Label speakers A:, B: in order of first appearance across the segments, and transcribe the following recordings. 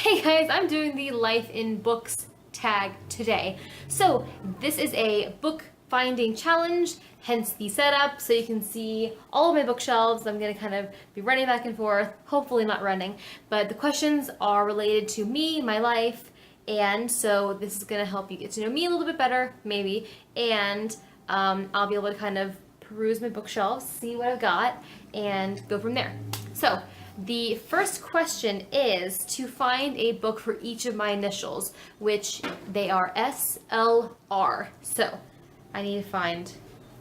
A: Hey guys, I'm doing the Life in Books tag today. So this is a book finding challenge, hence the setup, so you can see all of my bookshelves. I'm gonna kind of be running back and forth, hopefully not running, but the questions are related to me, my life, and so this is gonna help you get to know me a little bit better, maybe, and I'll be able to kind of peruse my bookshelves, see what I've got, and go from there. So the first question is to find a book for each of my initials, which they are S, L, R. So I need to find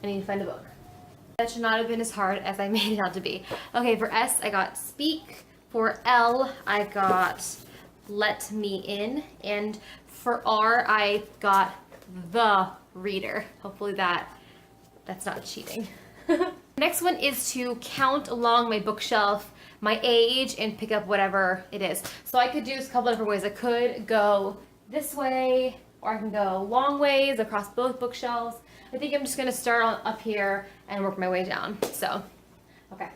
A: a book. That should not have been as hard as I made it out to be. Okay, for S, I got Speak. For L, I got Let Me In. And for R, I got The Reader. Hopefully that's not cheating. Next one is to count along my bookshelf my age and pick up whatever it is. So I could do a couple different ways. I could go this way, or I can go long ways across both bookshelves. I think I'm just gonna start on up here and work my way down. So, okay.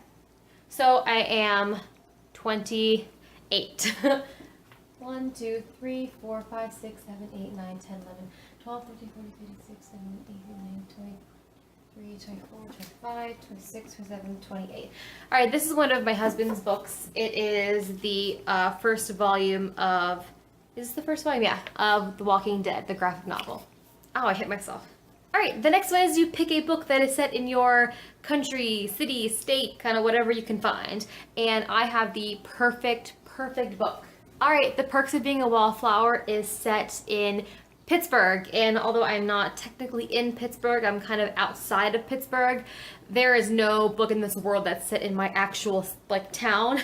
A: So I am 28. 1, 2, 3, 4, 5, 6, 7, 8, 9, 10, 11, 12, 13, 14, 15, 16, 17, 18, 19, 20. 24, 25, 26, 27, 28. All right, this is one of my husband's books. It is the first volume of, is this the first volume? Yeah, of The Walking Dead, the graphic novel. Oh, I hit myself. All right, the next one is you pick a book that is set in your country, city, state, kind of whatever you can find. And I have the perfect book. All right, The Perks of Being a Wallflower is set in Pittsburgh, and although I'm not technically in Pittsburgh, I'm kind of outside of Pittsburgh. There is no book in this world that's set in my actual town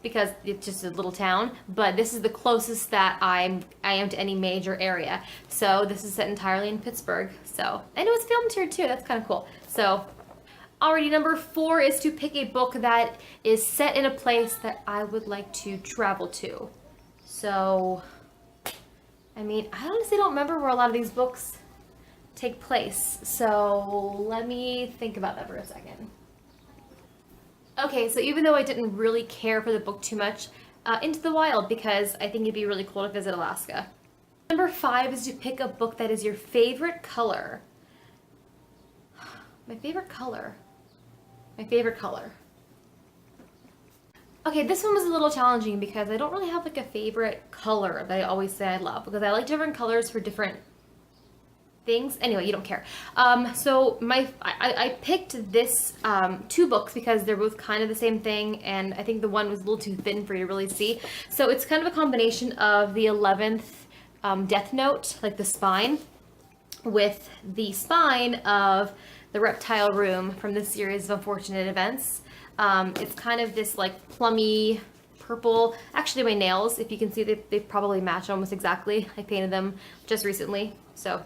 A: because it's just a little town, but this is the closest that I am to any major area. So this is set entirely in Pittsburgh. So, and it was filmed here too. That's kind of cool. So already, number 4 is to pick a book that is set in a place that I would like to travel to. So I mean, I honestly don't remember where a lot of these books take place, so let me think about that for a second. Okay, so even though I didn't really care for the book too much, Into the Wild, because I think it'd be really cool to visit Alaska. Number 5 is to pick a book that is your favorite color. My favorite color. Okay, this one was a little challenging because I don't really have a favorite color that I always say I love, because I like different colors for different things. Anyway, you don't care. So I picked this 2 books because they're both kind of the same thing, and I think the one was a little too thin for you to really see. So it's kind of a combination of the 11th Death Note, like the spine, with the spine of the Reptile Room from the series of Unfortunate Events. It's kind of this plummy purple. Actually, my nails, if you can see, they probably match almost exactly. I painted them just recently, so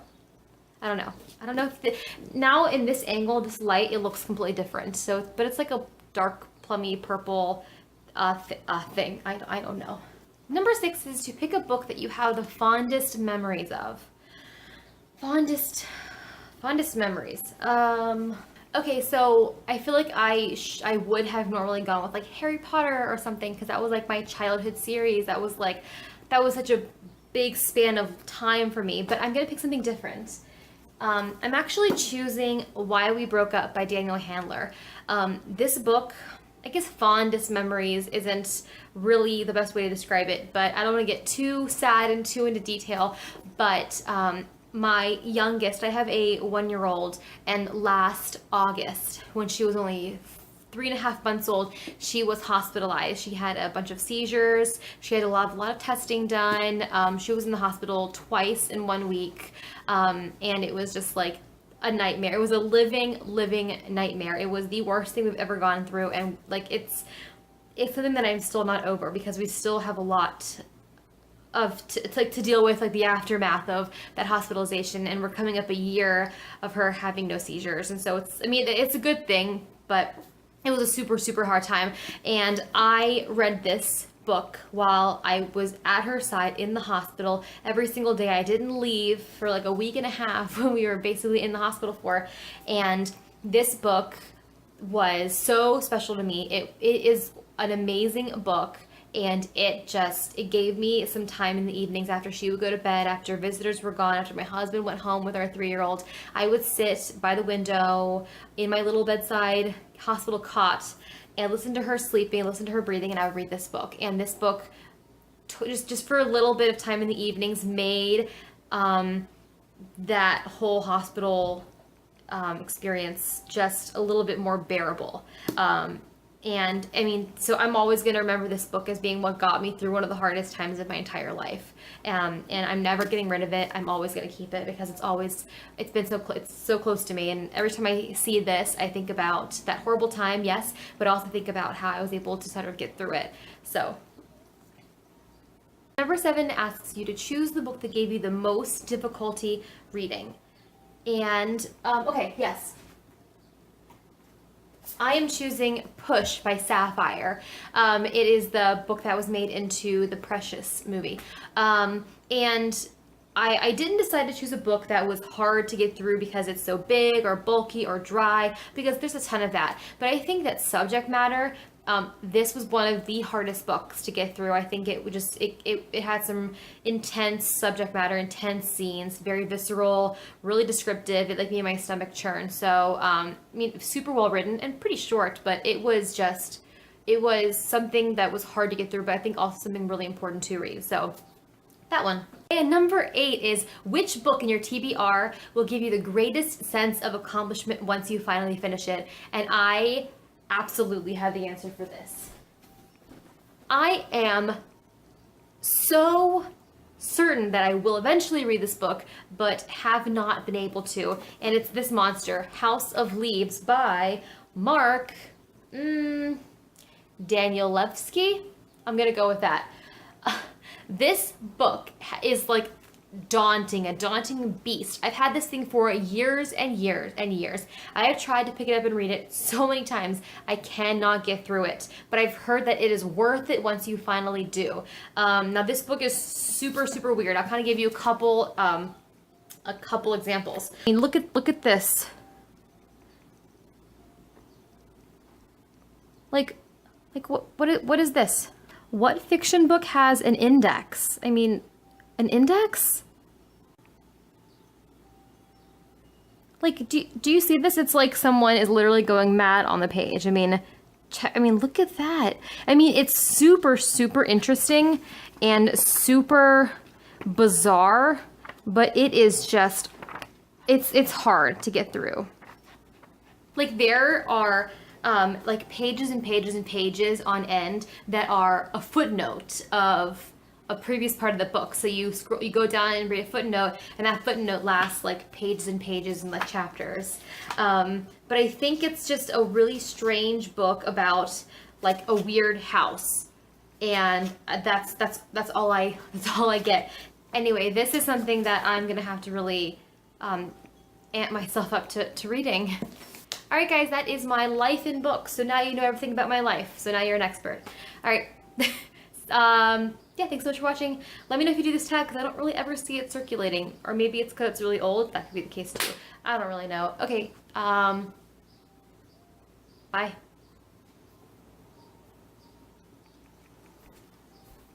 A: I don't know. I don't know if now in this angle, this light, it looks completely different. So, but it's like a dark plummy purple thing. I don't know. Number 6 is to pick a book that you have the fondest memories of. Fondest memories. Okay, so I feel like I would have normally gone with Harry Potter or something, because that was my childhood series. That was such a big span of time for me. But I'm gonna pick something different. I'm actually choosing Why We Broke Up by Daniel Handler. This book, I guess fondest memories isn't really the best way to describe it, but I don't want to get too sad and too into detail. But my youngest, I have a 1-year-old, and last August, when she was only 3.5 months old, she was hospitalized. She had a bunch of seizures. She had a lot of testing done. She was in the hospital twice in 1 week, and it was just a nightmare. It was a living nightmare. It was the worst thing we've ever gone through, and it's something that I'm still not over, because we still have a lot to deal with, the aftermath of that hospitalization, and we're coming up a year of her having no seizures. And so it's a good thing, but it was a super hard time. And I read this book while I was at her side in the hospital every single day. I didn't leave for a week and a half when we were basically in the hospital for, and this book was so special to me. It is an amazing book, and it gave me some time in the evenings after she would go to bed, after visitors were gone, after my husband went home with our 3-year-old. I would sit by the window in my little bedside hospital cot and listen to her sleeping, listen to her breathing, and I would read this book. And this book, just for a little bit of time in the evenings, made that whole hospital experience just a little bit more bearable. And I mean, so I'm always going to remember this book as being what got me through one of the hardest times of my entire life. And I'm never getting rid of it. I'm always going to keep it because it's so close to me. And every time I see this, I think about that horrible time, yes, but also think about how I was able to sort of get through it. So number 7 asks you to choose the book that gave you the most difficulty reading. And, okay, yes. I am choosing Push by Sapphire. It is the book that was made into the Precious movie. And I didn't decide to choose a book that was hard to get through because it's so big or bulky or dry, because there's a ton of that. But I think that subject matter, this was one of the hardest books to get through. I think it had some intense subject matter, intense scenes, very visceral, really descriptive. It made my stomach churn. So, I mean, super well written and pretty short, but it was something that was hard to get through, but I think also something really important to read. So that one. And number 8 is, which book in your TBR will give you the greatest sense of accomplishment once you finally finish it? And I absolutely have the answer for this. I am so certain that I will eventually read this book, but have not been able to. And it's this monster, House of Leaves by Mark Danielewski. I'm gonna go with that. This book is like a daunting beast. I've had this thing for years and years and years. I have tried to pick it up and read it so many times. I cannot get through it, but I've heard that it is worth it once you finally do. Now this book is super, super weird. I'll kind of give you a couple examples. I mean, look at this. Like what is this? What fiction book has an index? I mean, an index? Like, do you see this? It's like someone is literally going mad on the page. I mean, look at that. I mean, it's super, super interesting and super bizarre, but it is just, it's hard to get through. Like, there are like pages and pages and pages on end that are a footnote of a previous part of the book. So you go down and read a footnote, and that footnote lasts like pages and pages and like chapters. But I think it's just a really strange book about like a weird house, and that's all I get. Anyway, this is something that I'm gonna have to really amp myself up to reading. All right, guys, that is my life in books. So now you know everything about my life. So now you're an expert. All right. Yeah, thanks so much for watching. Let me know if you do this tag, because I don't really ever see it circulating. Or maybe it's because it's really old. That could be the case too. I don't really know. Okay. Bye.